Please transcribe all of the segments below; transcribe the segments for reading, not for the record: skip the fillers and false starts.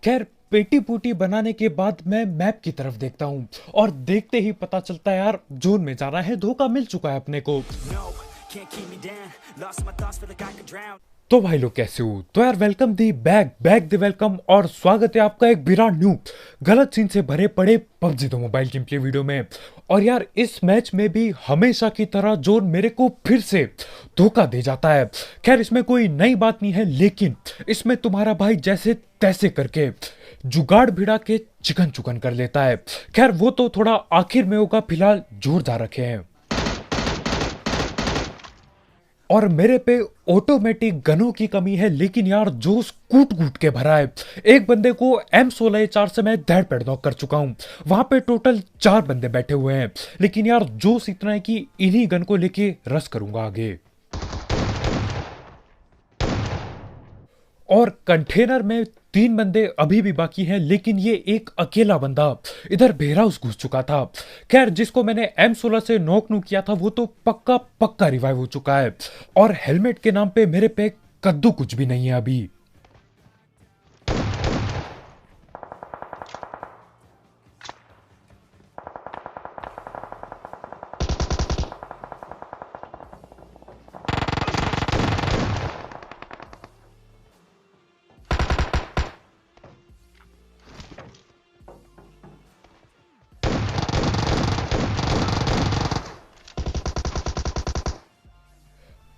खैर पेटी पूटी बनाने के बाद मैं मैप की तरफ देखता हूँ और देखते ही पता चलता है यार जोन में जाना है, धोखा मिल चुका है अपने को। तो भाई लोग कैसे हो? तो यार welcome the back back the welcome और स्वागत है आपका एक बिरा न्यू गलत सीन से भरे पड़े पबजी दो मोबाइल गेम प्ले वीडियो में। और यार इस मैच में भी हमेशा की तरह जोन मेरे को फिर से धोखा दे जाता है। खैर इसमें कोई नई बात नहीं है, लेकिन इसमें तुम्हारा भाई जैसे तैसे करके जुगाड़ भिड़ा के चिकन चुकन कर लेता है। खैर वो तो थोड़ा आखिर में होगा, फिलहाल जोरदार रखे हैं। और मेरे पे ऑटोमेटिक गनों की कमी है, लेकिन यार जोश कूट कूट के भरा है। एक बंदे को M16A4 से मैं धड़ पेड़ नॉक कर चुका हूं। वहां पे टोटल 4 बंदे बैठे हुए हैं, लेकिन यार जोश इतना है कि इन्हीं गन को लेके रस करूंगा आगे। और कंटेनर में 3 बंदे अभी भी बाकी हैं, लेकिन ये एक अकेला बंदा इधर बेहाउस घुस चुका था। खैर जिसको मैंने M16 से नॉक नू किया था वो तो पक्का पक्का रिवाइव हो चुका है। और हेलमेट के नाम पे मेरे पे कद्दू कुछ भी नहीं है अभी।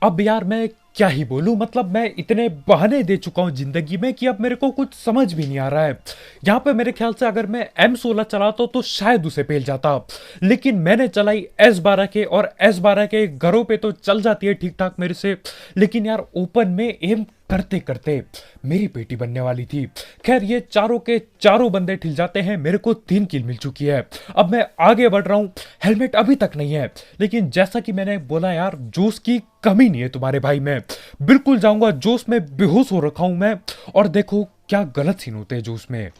अब यार मैं क्या ही बोलूं, मतलब मैं इतने बहाने दे चुका हूं जिंदगी में कि अब मेरे को कुछ समझ भी नहीं आ रहा है। यहां पे मेरे ख्याल से अगर मैं M16 चलाता तो शायद उसे पेल जाता, लेकिन मैंने चलाई S12 के, और S12 के घरों पे तो चल जाती है ठीक ठाक मेरे से, लेकिन यार ओपन में एम करते करते मेरी पेटी बनने वाली थी। खैर ये चारों के चारों बंदे ठिल जाते हैं, मेरे को 3 किल मिल चुकी है। अब मैं आगे बढ़ रहा हूं, हेलमेट अभी तक नहीं है, लेकिन जैसा कि मैंने बोला यार जोश की कमी नहीं है तुम्हारे भाई में। बिल्कुल जाऊंगा, जोश में बेहोश हो रखा हूं मैं। और देखो क्या गलत सीन होते हैं जोश में।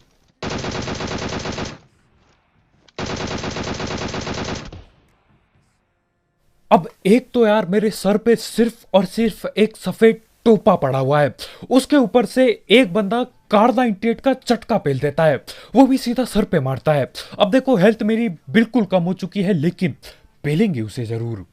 अब एक तो यार मेरे सर पे सिर्फ और सिर्फ एक सफेद टोपा पड़ा हुआ है, उसके ऊपर से एक बंदा कार 98 का चटका पेल देता है, वो भी सीधा सर पे मारता है। अब देखो हेल्थ मेरी बिल्कुल कम हो चुकी है, लेकिन पेलेंगे उसे जरूर।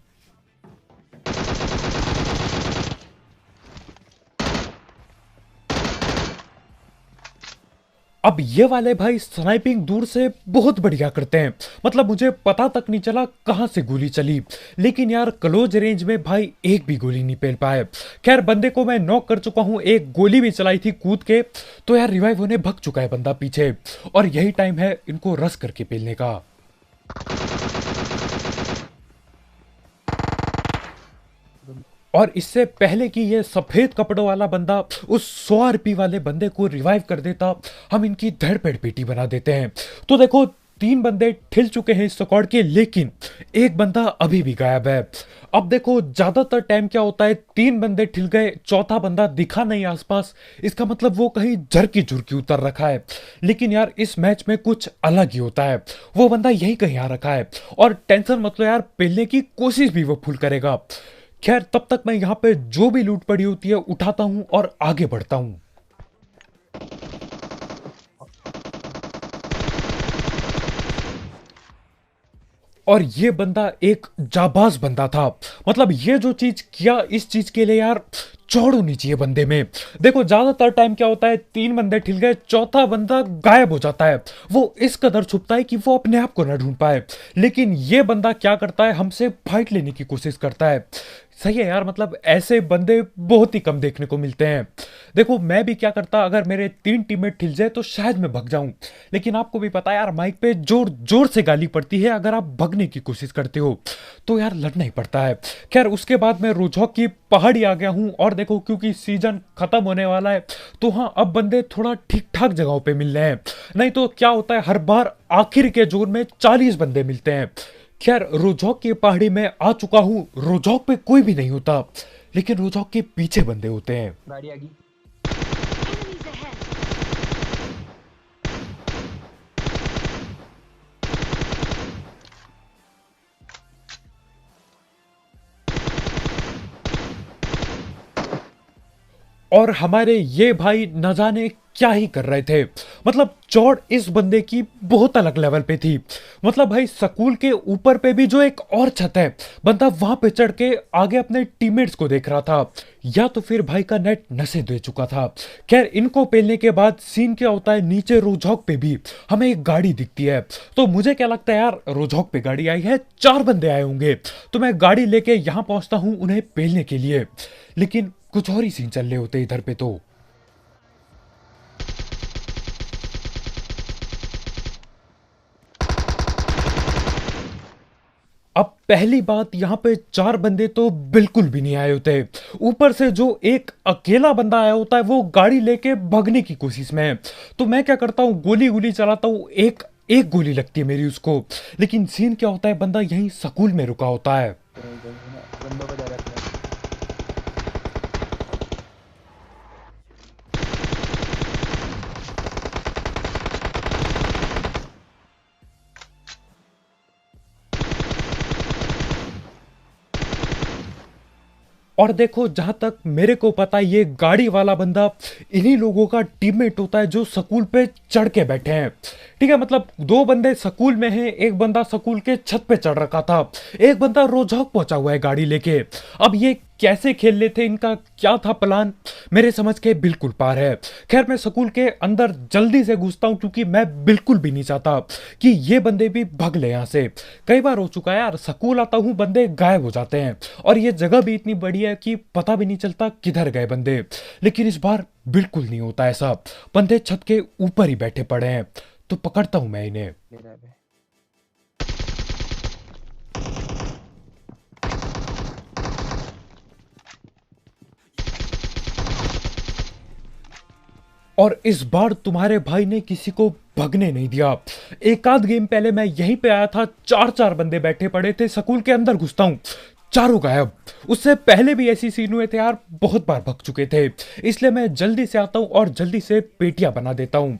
अब ये वाले भाई स्नाइपिंग दूर से बहुत बढ़िया करते हैं, मतलब मुझे पता तक नहीं चला कहां से गोली चली, लेकिन यार क्लोज रेंज में भाई एक भी गोली नहीं पेल पाए। खैर बंदे को मैं नॉक कर चुका हूं, एक गोली भी चलाई थी कूद के, तो यार रिवाइव होने भग चुका है बंदा पीछे, और यही टाइम है इनको रस करके पेलने का। और इससे पहले कि ये सफेद कपड़ों वाला बंदा उस 100 आरपी वाले बंदे को रिवाइव कर देता, हम इनकी धड़ पेड़ पेटी बना देते हैं। तो देखो 3 बंदे ठिल चुके हैं इस स्क्वाड के, लेकिन एक बंदा अभी भी गायब है। अब देखो ज्यादातर टाइम क्या होता है, 3 बंदे ठिल गए, चौथा बंदा दिखा नहीं आसपास, इसका मतलब वो कहीं झरकी झुरकी उतर रखा है। लेकिन यार इस मैच में कुछ अलग ही होता है, वो बंदा यही कहीं आ रखा है, और टेंशन मतलब यार पेलने की कोशिश भी वो फुल करेगा। खैर तब तक मैं यहाँ पे जो भी लूट पड़ी होती है उठाता हूँ और आगे बढ़ता हूँ। और ये बंदा एक जाबाज बंदा था, मतलब ये जो चीज किया इस चीज के लिए यार चौड़ होनी चाहिए बंदे में। देखो ज्यादातर टाइम क्या होता है, 3 बंदे ठिल गए, चौथा बंदा गायब हो जाता है, वो इस कदर छुपता है कि वो अपने आप को ना ढूंढ पाए। लेकिन ये बंदा क्या करता है, हमसे फाइट लेने की कोशिश करता है। सही है यार, मतलब ऐसे बंदे बहुत ही कम देखने को मिलते हैं। देखो मैं भी क्या करता, अगर मेरे 3 टीममेट ठिल जाए तो शायद मैं भग जाऊं, लेकिन आपको भी पता है यार माइक पे जोर जोर से गाली पड़ती है, अगर आप भगने की कोशिश करते हो तो यार लड़ना ही पड़ता है। खैर उसके बाद मैं रोजौक की पहाड़ी आ गया हूं, और देखो क्योंकि सीजन खत्म होने वाला है तो हाँ अब बंदे थोड़ा ठीक ठाक जगहों पे मिल रहे हैं, नहीं तो क्या होता है हर बार आखिर के जोन में 40 बंदे मिलते हैं। खैर रोजौक की पहाड़ी में आ चुका हूं, रोजौक पे कोई भी नहीं होता, लेकिन रोजौक के पीछे बंदे होते हैं। गाड़ी आ गई। Enemies ahead! और हमारे ये भाई न जाने क्या ही कर रहे थे। मतलब चौड़ इस बंदे की बहुत अलग लेवल पे थी। मतलब भाई स्कूल के ऊपर पे भी जो एक और छत है, बंदा वहां पे चढ़ के आगे अपने टीममेट्स को देख रहा था, या तो फिर भाई का नेट नशे दे चुका था। खैर इनको पेलने के बाद सीन क्या होता है, नीचे रोजहॉक पे भी हमें एक गाड़ी दिखती है। तो मुझे क्या लगता है यार, रोजहॉक पे गाड़ी आई है, 4 बंदे आए होंगे। तो मैं गाड़ी लेके यहां पहुंचता हूं उन्हें पेलने के लिए, लेकिन कुछ और ही सीन चल रहे होते इधर पे। तो अब पहली बात, यहां पे 4 बंदे तो बिल्कुल भी नहीं आए होते। ऊपर से जो एक अकेला बंदा आया होता है वो गाड़ी लेके भागने की कोशिश में है। तो मैं क्या करता हूँ, गोली गोली चलाता हूँ, एक एक गोली लगती है मेरी उसको। लेकिन सीन क्या होता है, बंदा यहीं स्कूल में रुका होता है। बंदों को जा रहा है। और देखो जहां तक मेरे को पता है, ये गाड़ी वाला बंदा इन्हीं लोगों का टीममेट होता है जो स्कूल पे चढ़ के बैठे हैं। ठीक है, मतलब 2 बंदे स्कूल में हैं, एक बंदा स्कूल के छत पे चढ़ रखा था, एक बंदा रोजहॉक पहुंचा हुआ है गाड़ी लेके। अब ये कैसे खेल लेते, इनका क्या था प्लान, मेरे समझ के बिल्कुल पार है। खैर मैं स्कूल के अंदर जल्दी से घुसता हूं, क्योंकि मैं बिल्कुल भी नहीं चाहता कि ये बंदे भी भाग ले यहां से। कई बार हो चुका है यार, स्कूल आता हूं बंदे गायब हो जाते हैं, और ये जगह भी इतनी बड़ी है कि पता भी नहीं चलता किधर गए बंदे। लेकिन इस बार बिल्कुल नहीं होता ऐसा, बंदे छत के ऊपर ही बैठे पड़े हैं। तो पकड़ता हूं मैं इन्हें। मेरा भी। और इस बार तुम्हारे भाई ने किसी को भगने नहीं दिया। एक आध गेम पहले मैं यहीं पे आया था, 4 बंदे बैठे पड़े थे, स्कूल के अंदर घुसता हूं, चारों गायब। उससे पहले भी ऐसी सीन हुए थे यार, बहुत बार भग चुके थे। इसलिए मैं जल्दी से आता हूं और जल्दी से पेटियां बना देता हूं।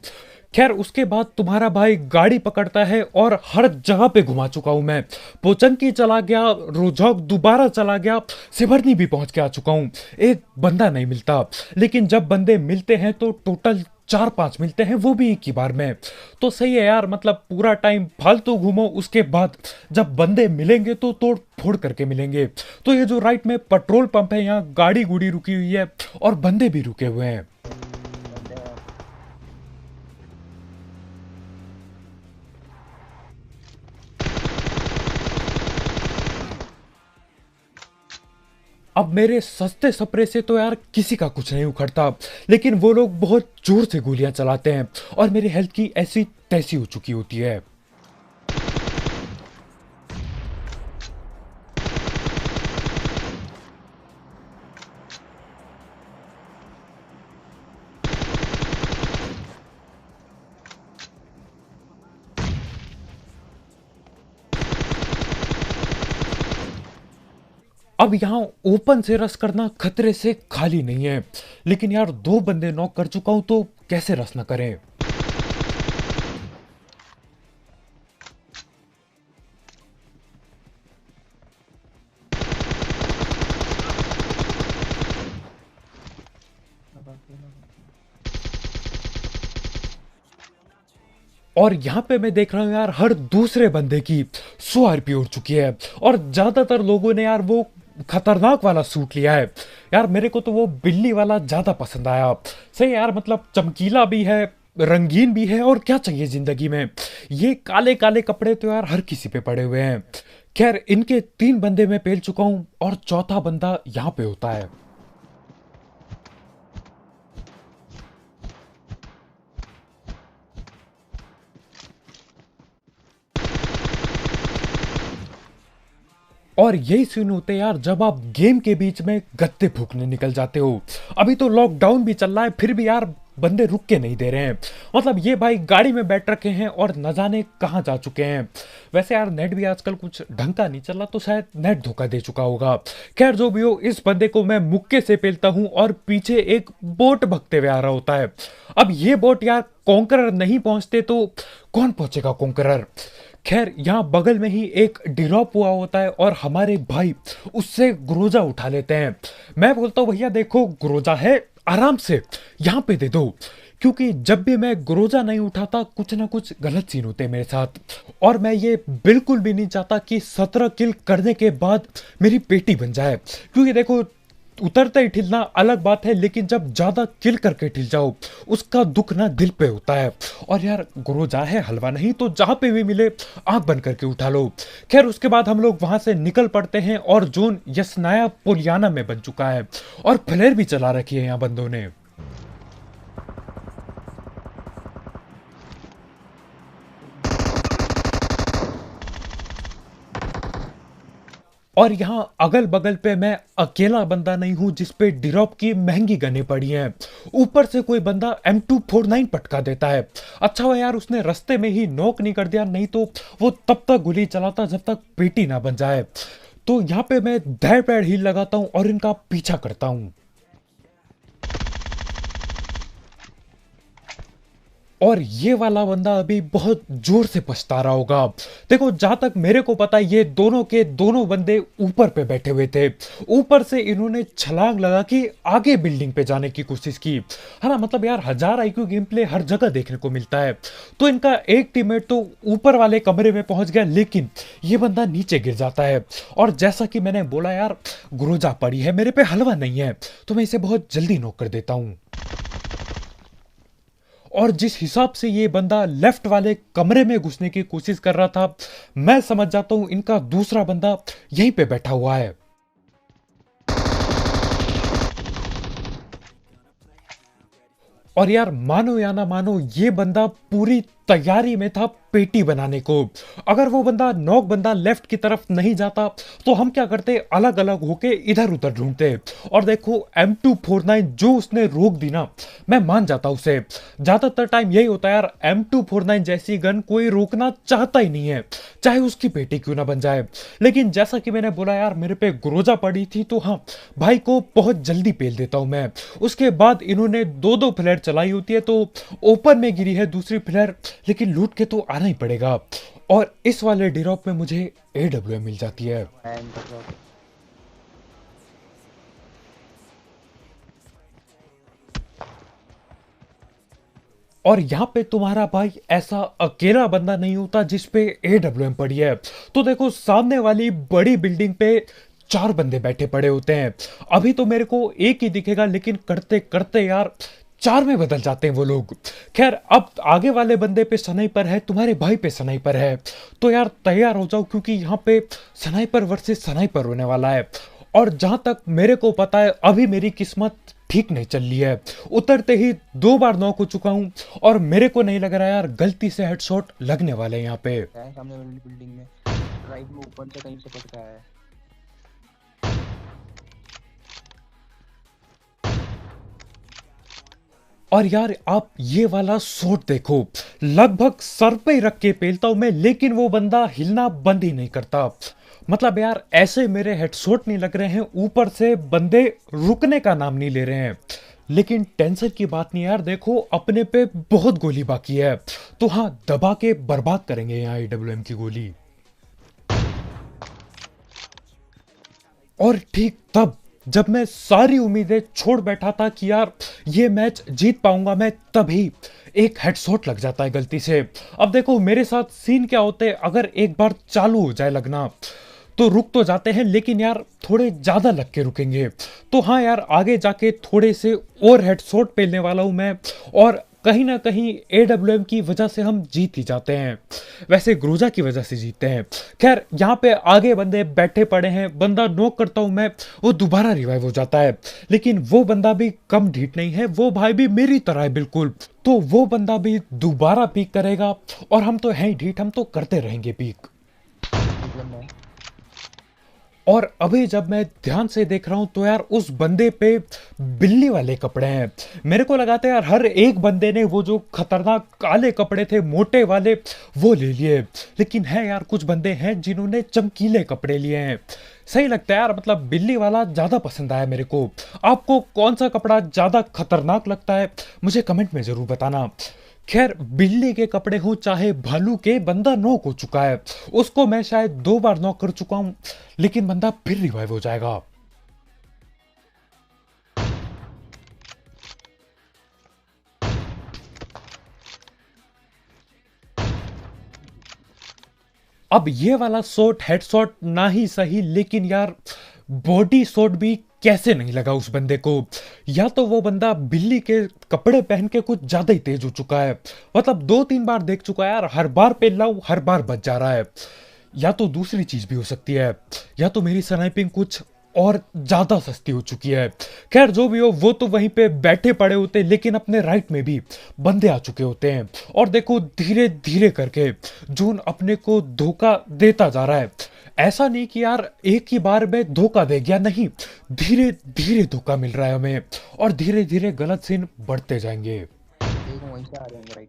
खैर उसके बाद तुम्हारा भाई गाड़ी पकड़ता है, और हर जगह पे घुमा चुका हूं मैं। पोचंकी चला गया, रोजहॉक दोबारा चला गया, सिवरनी भी पहुंच के आ चुका हूं। एक बंदा नहीं मिलता, लेकिन जब बंदे मिलते हैं तो टोटल 4-5 मिलते हैं, वो भी एक ही बार में। तो सही है यार, मतलब पूरा टाइम फालतू घूमो, उसके बाद जब बंदे मिलेंगे तो तोड़ फोड़ करके मिलेंगे। तो ये जो राइट में पेट्रोल पंप है, यहाँ गाड़ी गुड़ी रुकी हुई है और बंदे भी रुके हुए हैं। बंदे हैं। अब मेरे सस्ते सपरे से तो यार किसी का कुछ नहीं उखड़ता, लेकिन वो लोग बहुत जोर से गोलियां चलाते हैं, और मेरी हेल्थ की ऐसी तैसी हो चुकी होती है। अब यहाँ ओपन से रस करना खतरे से खाली नहीं है, लेकिन यार 2 बंदे नॉक कर चुका हूं, तो कैसे रस न करें। और यहाँ पे मैं देख रहा हूँ यार, हर दूसरे बंदे की 100 आरपी उड़ चुकी है, और ज्यादातर लोगों ने यार वो खतरनाक वाला सूट लिया है। यार मेरे को तो वो बिल्ली वाला ज्यादा पसंद आया। सही यार, मतलब चमकीला भी है, रंगीन भी है, और क्या चाहिए जिंदगी में। ये काले काले कपड़े तो यार हर किसी पे पड़े हुए हैं। खैर इनके 3 बंदे मैं पेल चुका हूँ, और चौथा बंदा यहाँ पे होता है। और यही सीन होते हैं यार, जब आप गेम के बीच में गत्ते फूकने निकल जाते हो। अभी तो लॉकडाउन भी चल रहा है, फिर भी यार बंदे रुक के नहीं दे रहे हैं। मतलब ये भाई गाड़ी में बैठ रखे हैं और न जाने कहाँ जा चुके हैं। वैसे यार नेट भी आजकल कुछ ढंग का नहीं चल रहा, तो शायद नेट धोखा दे चुका होगा। खैर जो भी हो, इस बंदे को मैं मुक्के से पेलता हूँ, और पीछे एक बोट भगते हुए आ रहा होता है। अब ये बोट यार कॉन्करर नहीं पहुंचते तो कौन पहुंचेगा कॉन्करर। खैर यहाँ बगल में ही एक ड्रॉप हुआ होता है, और हमारे भाई उससे ग्रोजा उठा लेते हैं। मैं बोलता हूँ भैया देखो ग्रोजा है, आराम से यहाँ पे दे दो। क्योंकि जब भी मैं ग्रोजा नहीं उठाता कुछ ना कुछ गलत सीन होते हैं मेरे साथ, और मैं ये बिल्कुल भी नहीं चाहता कि 17 किल करने के बाद मेरी पेटी बन जाए। क्योंकि देखो, उतरते ही ठिलना अलग बात है, लेकिन जब ज्यादा किल करके ठिल जाओ उसका दुख ना दिल पे होता है। और यार ग्रोजा है, हलवा नहीं, तो जहां पे भी मिले आंख बंद करके उठा लो। खैर उसके बाद हम लोग वहां से निकल पड़ते हैं और जोन यसनाया पोलियाना में बन चुका है, और फ्लेयर भी चला रखी है यहाँ बंदों ने। और यहाँ अगल बगल पे मैं अकेला बंदा नहीं हूं जिस पे डिरॉप की महंगी गनें पड़ी हैं। ऊपर से कोई बंदा M249 पटका देता है। अच्छा हुआ यार उसने रास्ते में ही नॉक नहीं कर दिया, नहीं तो वो तब तक गोली चलाता जब तक पेटी ना बन जाए। तो यहाँ पे मैं धैर पैर हील लगाता हूँ और इनका पीछा करता हूँ। और ये वाला बंदा अभी बहुत जोर से पछता रहा होगा। देखो जहां तक मेरे को पता है ये दोनों के दोनों बंदे ऊपर पे बैठे हुए थे। ऊपर से इन्होंने छलांग लगा के आगे बिल्डिंग पे जाने की कोशिश की, है ना। मतलब यार 1000 IQ गेम प्ले हर जगह देखने को मिलता है। तो इनका एक टीममेट तो ऊपर वाले कमरे में पहुंच गया, लेकिन ये बंदा नीचे गिर जाता है। और जैसा कि मैंने बोला यार, ग्रोजा पड़ी है मेरे पे, हलवा नहीं है, तो मैं इसे बहुत जल्दी नॉक कर देता हूं। और जिस हिसाब से ये बंदा लेफ्ट वाले कमरे में घुसने की कोशिश कर रहा था, मैं समझ जाता हूं इनका दूसरा बंदा यहीं पे बैठा हुआ है। और यार मानो या ना मानो, ये बंदा पूरी तैयारी में था पेटी बनाने को। अगर वो बंदा नॉक बंदा लेफ्ट की तरफ नहीं जाता तो हम क्या करते, अलग अलग होके इधर उधर ढूंढते। और देखो M249 जो उसने रोक दी ना, मैं मान जाता उसे। ज्यादातर टाइम यही होता है यार, M249 जैसी गन कोई रोकना चाहता ही नहीं है, चाहे उसकी पेटी क्यों ना बन जाए। लेकिन जैसा कि मैंने बोला यार, मेरे पे ग्रोजा पड़ी थी, तो हाँ भाई को बहुत जल्दी पेल देता हूं मैं। उसके बाद इन्होंने दो दो फ्लेयर चलाई होती है, तो ओपन में गिरी है दूसरी फ्लेयर, लेकिन लूट के तो आना ही पड़ेगा। और इस वाले ड्रॉप में मुझे AWM मिल जाती है। एंड तो और यहां पे तुम्हारा भाई ऐसा अकेला बंदा नहीं होता जिस पे AWM पड़ी है। तो देखो सामने वाली बड़ी बिल्डिंग पे 4 बंदे बैठे पड़े होते हैं। अभी तो मेरे को एक ही दिखेगा, लेकिन करते करते यार 4 में बदल जाते हैं वो लोग। खैर अब आगे वाले बंदे पे स्नाइपर है, तुम्हारे भाई पे स्नाइपर है, तो यार तैयार हो जाओ, क्योंकि यहाँ पे स्नाइपर वर्सेस स्नाइपर होने वाला है। और जहां तक मेरे को पता है अभी मेरी किस्मत ठीक नहीं चल रही है। उतरते ही 2 बार नॉक हो चुका हूं, और मेरे को नहीं लग रहा यार गलती से हेडशॉट लगने वाले हैं यहाँ पे। है सामने वाली बिल्डिंग में, राइट में ऊपर से कहीं से पटका है। और यार आप ये वाला शॉट देखो, लगभग सर पे ही रख के पेलता हूं मैं, लेकिन वो बंदा हिलना बंद ही नहीं करता। मतलब यार ऐसे मेरे हेडशॉट नहीं लग रहे हैं, ऊपर से बंदे रुकने का नाम नहीं ले रहे हैं। लेकिन टेंशन की बात नहीं यार, देखो अपने पे बहुत गोली बाकी है, तो हाँ दबा के बर्बाद करेंगे यहाँ AWM की गोली। और ठीक तब जब मैं सारी उम्मीदें छोड़ बैठा था कि यार ये मैच जीत पाऊंगा मैं, तभी एक हेडशॉट लग जाता है गलती से। अब देखो मेरे साथ सीन क्या होते हैं, अगर एक बार चालू हो जाए लगना तो रुक तो जाते हैं, लेकिन यार थोड़े ज्यादा लग के रुकेंगे। तो हाँ यार आगे जाके थोड़े से और हेडशॉट पेलने वाला हूं मैं, और कहीं ना कहीं AWM की वजह से हम जीत ही जाते हैं। वैसे ग्रोजा की वजह से जीतते हैं। खैर यहाँ पे आगे बंदे बैठे पड़े हैं, बंदा नॉक करता हूं मैं, वो दोबारा रिवाइव हो जाता है। लेकिन वो बंदा भी कम ढीठ नहीं है, वो भाई भी मेरी तरह है बिल्कुल। तो वो बंदा भी दोबारा पीक करेगा, और हम तो हैं ढीठ, हम तो करते रहेंगे पीक। मतलब मैं और अभी जब मैं ध्यान से देख रहा हूं तो यार उस बंदे पे बिल्ली वाले कपड़े हैं। मेरे को लगाता है यार हर एक बंदे ने वो जो खतरनाक काले कपड़े थे मोटे वाले वो ले लिए, लेकिन है यार कुछ बंदे हैं जिन्होंने चमकीले कपड़े लिए हैं। सही लगता है यार, मतलब बिल्ली वाला ज्यादा पसंद आया मेरे को। आपको कौन सा कपड़ा ज्यादा खतरनाक लगता है मुझे कमेंट में जरूर बताना। खैर बिल्ली के कपड़े हो चाहे भालू के, बंदा नॉक हो चुका है। उसको मैं शायद 2 बार नॉक कर चुका हूं, लेकिन बंदा फिर रिवाइव हो जाएगा। अब ये वाला शॉट हेडशॉट ना ही सही, लेकिन यार बॉडी शॉट भी कैसे नहीं लगा उस बंदे को। या तो वो बंदा बिल्ली के कपड़े पहन के कुछ ज्यादा ही तेज हो चुका है, मतलब 2-3 बार देख चुका है यार, हर बार पे लाऊ हर बार बच जा रहा है। या तो दूसरी चीज भी हो सकती है, या तो मेरी स्नाइपिंग कुछ और ज्यादा सस्ती हो चुकी है। खैर जो भी हो, वो तो वहीं पे बैठे पड़े होते हैं, लेकिन अपने राइट में भी बंदे आ चुके होते हैं। और देखो धीरे धीरे करके जून अपने को धोखा देता जा रहा है। ऐसा नहीं कि यार एक ही बार में धोखा दे गया, नहीं, धीरे धीरे धोखा मिल रहा है हमें, और धीरे धीरे गलत सीन बढ़ते जाएंगे। देखो वहीं से आ रहे हैं राइट।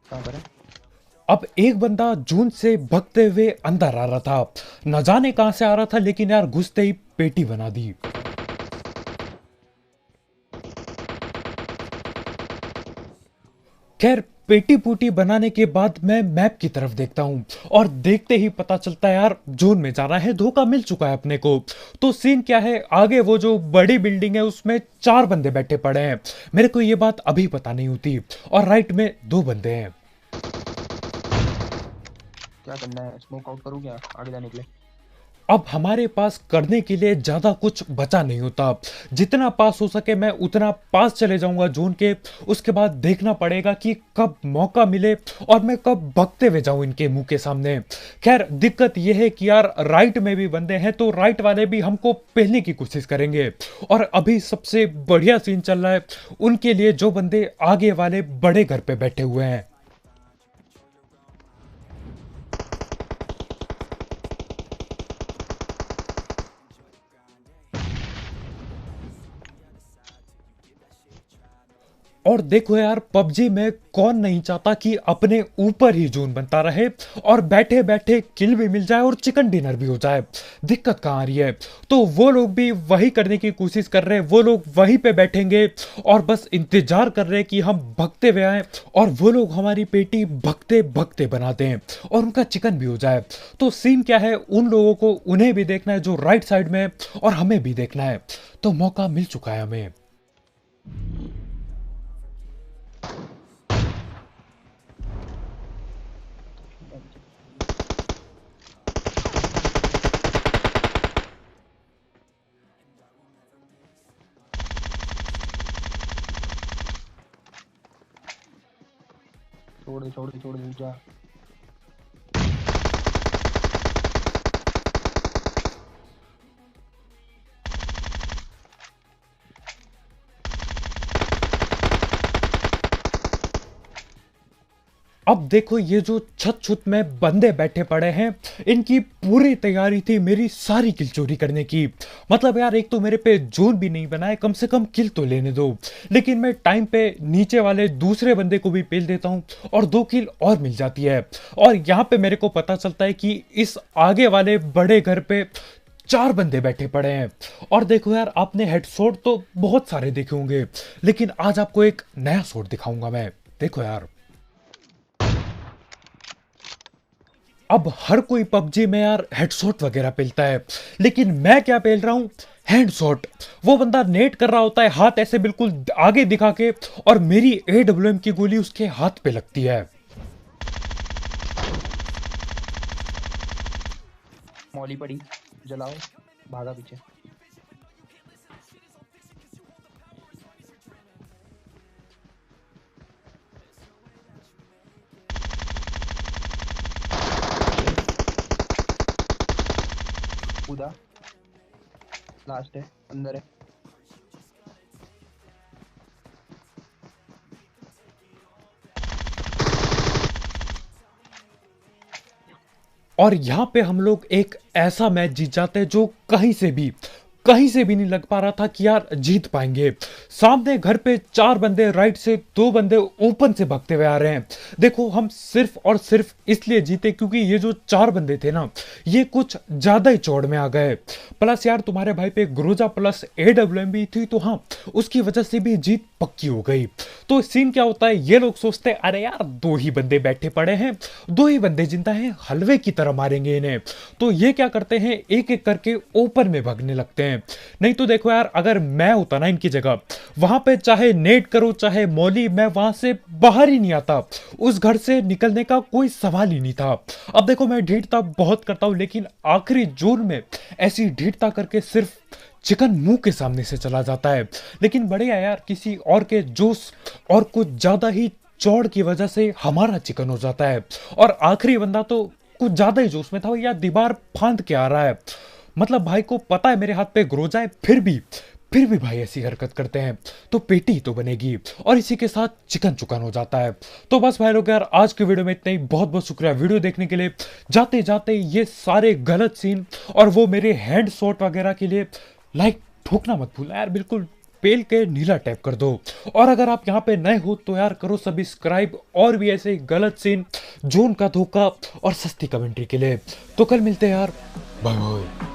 कहाँ पर है? अब एक बंदा जून से भगते हुए अंदर आ रहा था, न जाने कहां से आ रहा था, लेकिन यार घुसते ही पेटी बना दी। खैर पेटी पूटी बनाने के बाद मैं मैप की तरफ देखता हूं, और देखते ही पता चलता है यार जोन में जाना है, धोखा मिल चुका है अपने को। तो सीन क्या है, आगे वो जो बड़ी बिल्डिंग है उसमें 4 बंदे बैठे पड़े हैं। मेरे को ये बात अभी पता नहीं होती, और राइट में 2 बंदे हैं। क्या करना है? स्मोक आउट करूँ क्या आगे जाने के लिए? अब हमारे पास करने के लिए ज्यादा कुछ बचा नहीं होता, जितना पास हो सके मैं उतना पास चले जाऊंगा जोन के। उसके बाद देखना पड़ेगा कि कब मौका मिले और मैं कब भगते हुए जाऊं इनके मुंह के सामने। खैर दिक्कत यह है कि यार राइट में भी बंदे हैं, तो राइट वाले भी हमको पहले की कोशिश करेंगे। और अभी सबसे बढ़िया सीन चल रहा है उनके लिए, जो बंदे आगे वाले बड़े घर पे बैठे हुए हैं। और देखो यार पबजी में कौन नहीं चाहता कि अपने ऊपर ही जोन बनता रहे, और बैठे बैठे किल भी मिल जाए और चिकन डिनर भी हो जाए। दिक्कत कहाँ आ रही है, तो वो लोग भी वही करने की कोशिश कर रहे हैं। वो लोग वहीं पे बैठेंगे और बस इंतजार कर रहे हैं कि हम भगते हुए आए, और वो लोग हमारी पेटी भगते भगते बनाते हैं और उनका चिकन भी हो जाए। तो सीन क्या है, उन लोगों को उन्हें भी देखना है जो राइट साइड में है, और हमें भी देखना है। तो मौका मिल चुका है हमें। छोड़ दे छोड़ दे छोड़ दे जा। अब देखो ये जो छत छुत में बंदे बैठे पड़े हैं, इनकी पूरी तैयारी थी मेरी सारी किल चोरी करने की। मतलब यार एक तो मेरे पे जोन भी नहीं बना है, कम से कम किल तो लेने दो। लेकिन मैं टाइम पे नीचे वाले दूसरे बंदे को भी पेल देता हूं और 2 किल और मिल जाती है। और यहां पे मेरे को पता चलता है कि इस आगे वाले बड़े घर पे 4 बंदे बैठे पड़े हैं। और देखो यार आपने हेडशॉट तो बहुत सारे देखे होंगे, लेकिन आज आपको एक नया शॉट दिखाऊंगा मैं। देखो यार अब हर कोई पबजी में यार हेडशॉट वगैरह पेलता है, लेकिन मैं क्या पेल रहा हूं, हैंडशॉट। वो बंदा नेट कर रहा होता है हाथ ऐसे बिल्कुल आगे दिखा के, और मेरी AWM की गोली उसके हाथ पे लगती है। मौली पड़ी, जलाओ, भागा पीछे। कूदा, लास्ट है, अंदर है। और यहां पे हम लोग एक ऐसा मैच जीत जाते हैं जो कहीं से भी कहीं से भी नहीं लग पा रहा था कि यार जीत पाएंगे। सामने घर पे 4 बंदे राइट से, 2 बंदे ओपन से भागते हुए आ रहे हैं। देखो हम सिर्फ और सिर्फ इसलिए जीते क्योंकि ये जो 4 बंदे थे ना, ये कुछ ज्यादा ही चौड़ में आ गए। प्लस यार तुम्हारे भाई पे ग्रोजा प्लस AWM भी थी, तो हाँ उसकी वजह से भी जीत पक्की हो गई। तो सीन क्या होता है, ये लोग सोचते हैं अरे यार 2 ही बंदे बैठे पड़े हैं, 2 ही बंदे जिंदा हैं, हलवे की तरह मारेंगे इन्हें। तो ये क्या करते हैं, एक एक करके ओपन में भागने लगते हैं। नहीं तो देखो यार, अगर मैं होता ना इनकी जगह, वहां पे चाहे नेट करो चाहे मौली, मैं वहां से बाहर ही नहीं आता। उस घर से निकलने का कोई सवाल ही नहीं था। अब देखो मैं ढीठता बहुत करता हूं, लेकिन आखिरी जोन में ऐसी ढीठता करके सिर्फ चिकन मुंह के सामने से चला जाता है। लेकिन बढ़िया यार, किसी और के जोश और कुछ ज्यादा ही चौड़ की वजह से हमारा चिकन हो जाता है। और आखिरी बंदा तो कुछ ज्यादा ही जोश में था, या दीवार फांद के आ रहा है। मतलब भाई को पता है मेरे हाथ पे ग्रोजा है, फिर भी भाई ऐसी हरकत करते हैं, तो पेटी तो बनेगी। और इसी के साथ चिकन चुकन हो जाता है। तो बस भाई लोग यार, आज की वीडियो में इतना ही। बहुत बहुत शुक्रिया वीडियो देखने के लिए। जाते जाते ये सारे गलत सीन और वो मेरे हैंड शॉट वगैरह के लिए लाइक ठोकना मत भूलना यार, बिल्कुल पेल के नीला टैप कर दो। और अगर आप यहाँ पे नए हो तो यार करो सब्सक्राइब, और भी ऐसे गलत सीन, जोन का धोखा और सस्ती कमेंट्री के लिए। तो कल मिलते हैं यार, बाय बाय।